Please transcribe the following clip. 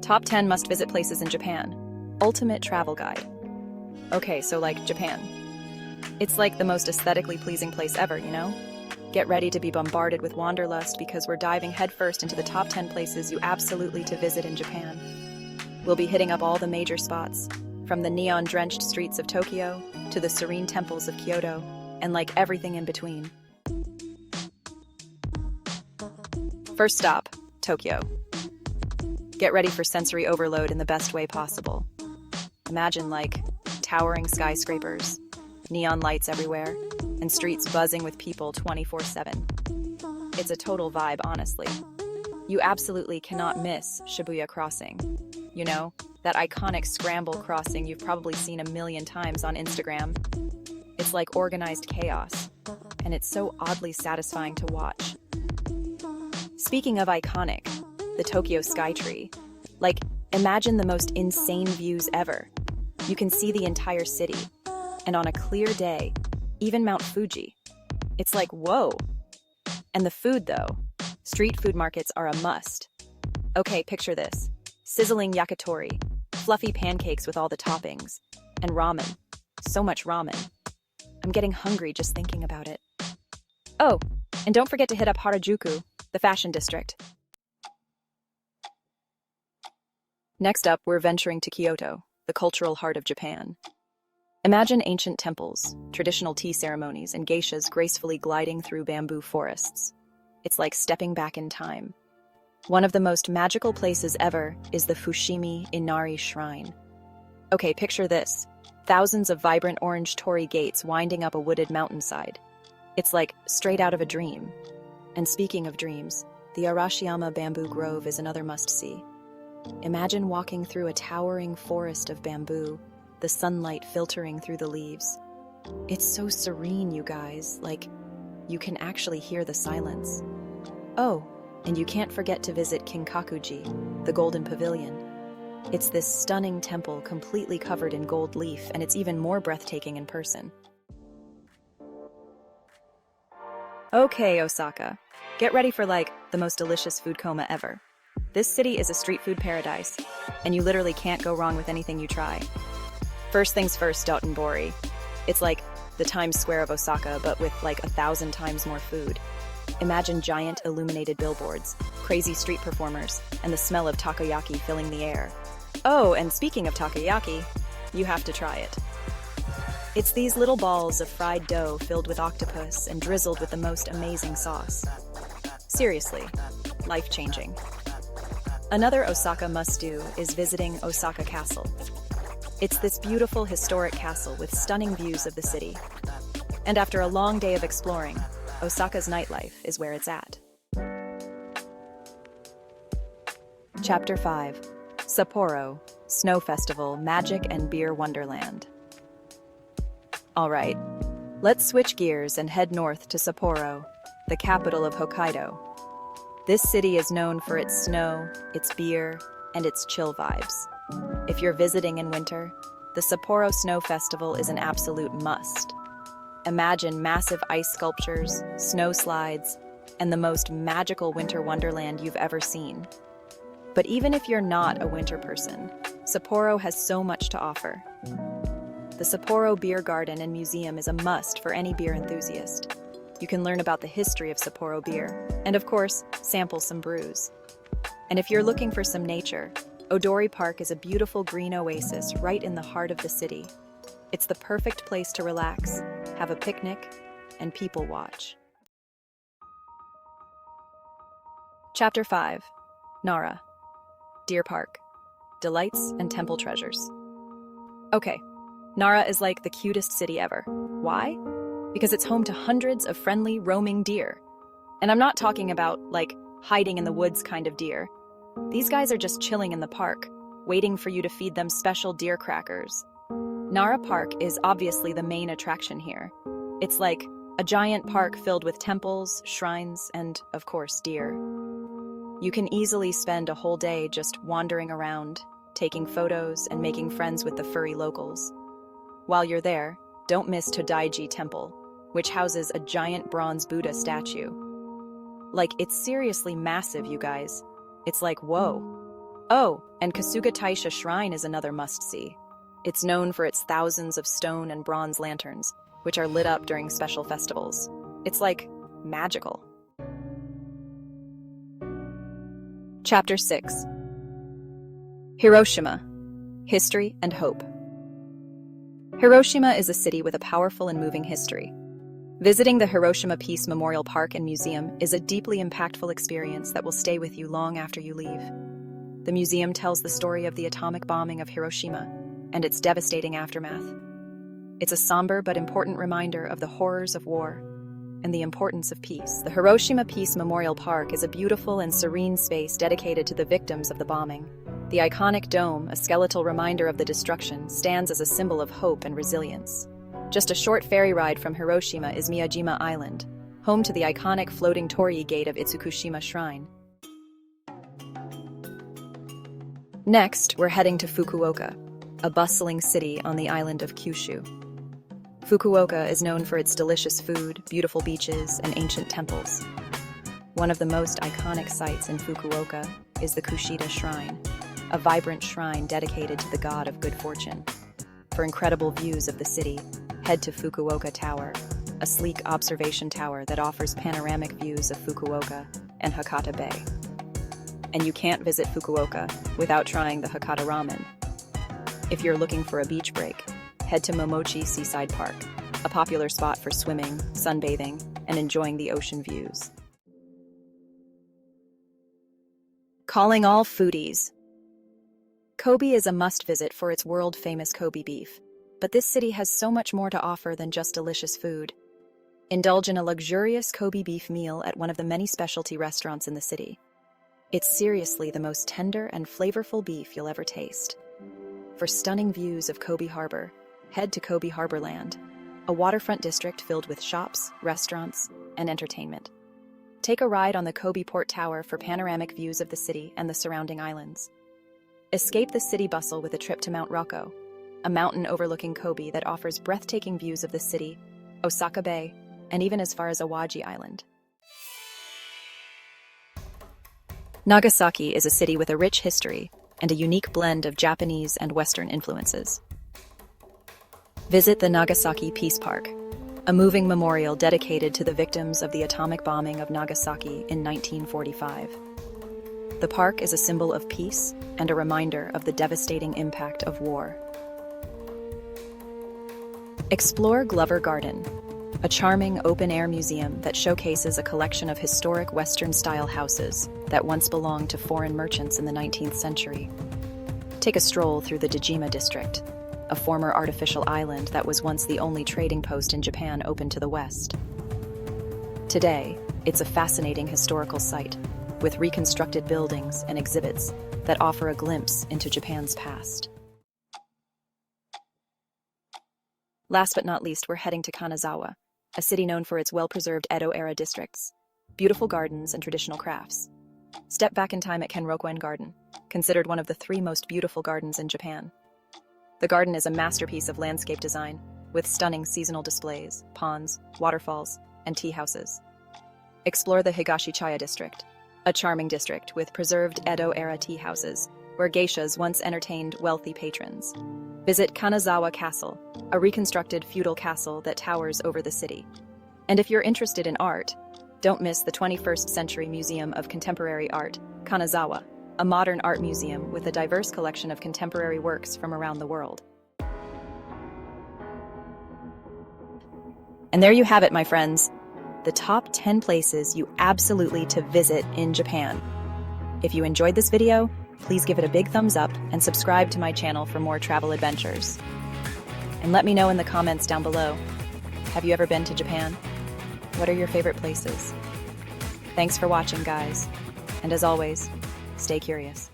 Top 10 must-visit places in Japan. Ultimate travel guide. Okay, so like Japan. It's like the most aesthetically pleasing place ever, you know? Get ready to be bombarded with wanderlust because we're diving headfirst into the top 10 places you absolutely to visit in Japan. We'll be hitting up all the major spots, from the neon-drenched streets of Tokyo to the serene temples of Kyoto, and like everything in between. First stop, Tokyo. Get ready for sensory overload in the best way possible. Imagine like towering skyscrapers, neon lights everywhere, and streets buzzing with people 24/7. It's a total vibe, honestly. You absolutely cannot miss Shibuya Crossing. You know, that iconic scramble crossing you've probably seen a million times on Instagram. It's like organized chaos, and it's so oddly satisfying to watch. Speaking of iconic, the Tokyo Skytree. Like, imagine the most insane views ever. You can see the entire city, and on a clear day, even Mount Fuji. It's like, whoa. And the food, though. Street food markets are a must. Okay, picture this. Sizzling yakitori, fluffy pancakes with all the toppings, and ramen. So much ramen. I'm getting hungry just thinking about it. Oh, and don't forget to hit up Harajuku, the fashion district. Next up, we're venturing to Kyoto, the cultural heart of Japan. Imagine ancient temples, traditional tea ceremonies, and geishas gracefully gliding through bamboo forests. It's like stepping back in time. One of the most magical places ever is the Fushimi Inari Shrine. Okay, picture this. Thousands of vibrant orange torii gates winding up a wooded mountainside. It's like straight out of a dream. And speaking of dreams, the Arashiyama Bamboo Grove is another must-see. Imagine walking through a towering forest of bamboo, the sunlight filtering through the leaves. It's so serene, you guys, like you can actually hear the silence. Oh, and you can't forget to visit Kinkakuji, the Golden Pavilion. It's this stunning temple completely covered in gold leaf, and it's even more breathtaking in person. Okay, Osaka. Get ready for like the most delicious food coma ever. This city is a street food paradise, and you literally can't go wrong with anything you try. First things first, Dotonbori. It's like the Times Square of Osaka, but with like 1,000 times more food. Imagine giant illuminated billboards, crazy street performers, and the smell of takoyaki filling the air. Oh, and speaking of takoyaki, you have to try it. It's these little balls of fried dough filled with octopus and drizzled with the most amazing sauce. Seriously, life-changing. Another Osaka must-do is visiting Osaka Castle. It's this beautiful historic castle with stunning views of the city. And after a long day of exploring, Osaka's nightlife is where it's at. Chapter 5. Sapporo, Snow Festival, Magic and Beer Wonderland. Alright, let's switch gears and head north to Sapporo, the capital of Hokkaido. This city is known for its snow, its beer, and its chill vibes. If you're visiting in winter, the Sapporo Snow Festival is an absolute must. Imagine massive ice sculptures, snow slides, and the most magical winter wonderland you've ever seen. But even if you're not a winter person, Sapporo has so much to offer. The Sapporo Beer Garden and Museum is a must for any beer enthusiast. You can learn about the history of Sapporo beer, and of course, sample some brews. And if you're looking for some nature, Odori Park is a beautiful green oasis right in the heart of the city. It's the perfect place to relax, have a picnic, and people watch. Chapter 5. Nara. Deer Park. Delights and temple treasures. Okay, Nara is like the cutest city ever. Why? Because it's home to hundreds of friendly, roaming deer. And I'm not talking about, like, hiding in the woods kind of deer. These guys are just chilling in the park, waiting for you to feed them special deer crackers. Nara Park is obviously the main attraction here. It's like a giant park filled with temples, shrines, and, of course, deer. You can easily spend a whole day just wandering around, taking photos, and making friends with the furry locals. While you're there, don't miss Todaiji Temple, which houses a giant bronze Buddha statue. Like, it's seriously massive, you guys. It's like, whoa. Oh, and Kasuga Taisha Shrine is another must-see. It's known for its thousands of stone and bronze lanterns, which are lit up during special festivals. It's like magical. Chapter 6. Hiroshima. History and Hope. Hiroshima is a city with a powerful and moving history. Visiting the Hiroshima Peace Memorial Park and Museum is a deeply impactful experience that will stay with you long after you leave. The museum tells the story of the atomic bombing of Hiroshima and its devastating aftermath. It's a somber but important reminder of the horrors of war and the importance of peace. The Hiroshima Peace Memorial Park is a beautiful and serene space dedicated to the victims of the bombing. The iconic dome, a skeletal reminder of the destruction, stands as a symbol of hope and resilience. Just a short ferry ride from Hiroshima is Miyajima Island, home to the iconic floating torii gate of Itsukushima Shrine. Next, we're heading to Fukuoka, a bustling city on the island of Kyushu. Fukuoka is known for its delicious food, beautiful beaches, and ancient temples. One of the most iconic sites in Fukuoka is the Kushida Shrine, a vibrant shrine dedicated to the god of good fortune. For incredible views of the city, head to Fukuoka Tower, a sleek observation tower that offers panoramic views of Fukuoka and Hakata Bay. And you can't visit Fukuoka without trying the Hakata ramen. If you're looking for a beach break, head to Momochi Seaside Park, a popular spot for swimming, sunbathing, and enjoying the ocean views. Calling all foodies. Kobe is a must-visit for its world-famous Kobe beef, but this city has so much more to offer than just delicious food. Indulge in a luxurious Kobe beef meal at one of the many specialty restaurants in the city. It's seriously the most tender and flavorful beef you'll ever taste. For stunning views of Kobe Harbor, head to Kobe Harborland, a waterfront district filled with shops, restaurants, and entertainment. Take a ride on the Kobe Port Tower for panoramic views of the city and the surrounding islands. Escape the city bustle with a trip to Mount Rokko, a mountain overlooking Kobe that offers breathtaking views of the city, Osaka Bay, and even as far as Awaji Island. Nagasaki is a city with a rich history and a unique blend of Japanese and Western influences. Visit the Nagasaki Peace Park, a moving memorial dedicated to the victims of the atomic bombing of Nagasaki in 1945. The park is a symbol of peace and a reminder of the devastating impact of war. Explore Glover Garden, a charming open-air museum that showcases a collection of historic Western-style houses that once belonged to foreign merchants in the 19th century. Take a stroll through the Dejima district, a former artificial island that was once the only trading post in Japan open to the West. Today, it's a fascinating historical site, with reconstructed buildings and exhibits that offer a glimpse into Japan's past. Last but not least, we're heading to Kanazawa, a city known for its well-preserved Edo-era districts, beautiful gardens, and traditional crafts. Step back in time at Kenrokuen Garden, considered one of the 3 most beautiful gardens in Japan. The garden is a masterpiece of landscape design, with stunning seasonal displays, ponds, waterfalls, and tea houses. Explore the Higashichaya district, a charming district with preserved Edo-era tea houses, where geishas once entertained wealthy patrons. Visit Kanazawa Castle, a reconstructed feudal castle that towers over the city. And if you're interested in art, don't miss the 21st Century Museum of Contemporary Art, Kanazawa, a modern art museum with a diverse collection of contemporary works from around the world. And there you have it, my friends, the top 10 places you absolutely to visit in Japan. If you enjoyed this video, please give it a big thumbs up and subscribe to my channel for more travel adventures. And let me know in the comments down below, have you ever been to Japan? What are your favorite places? Thanks for watching, guys. And as always, stay curious.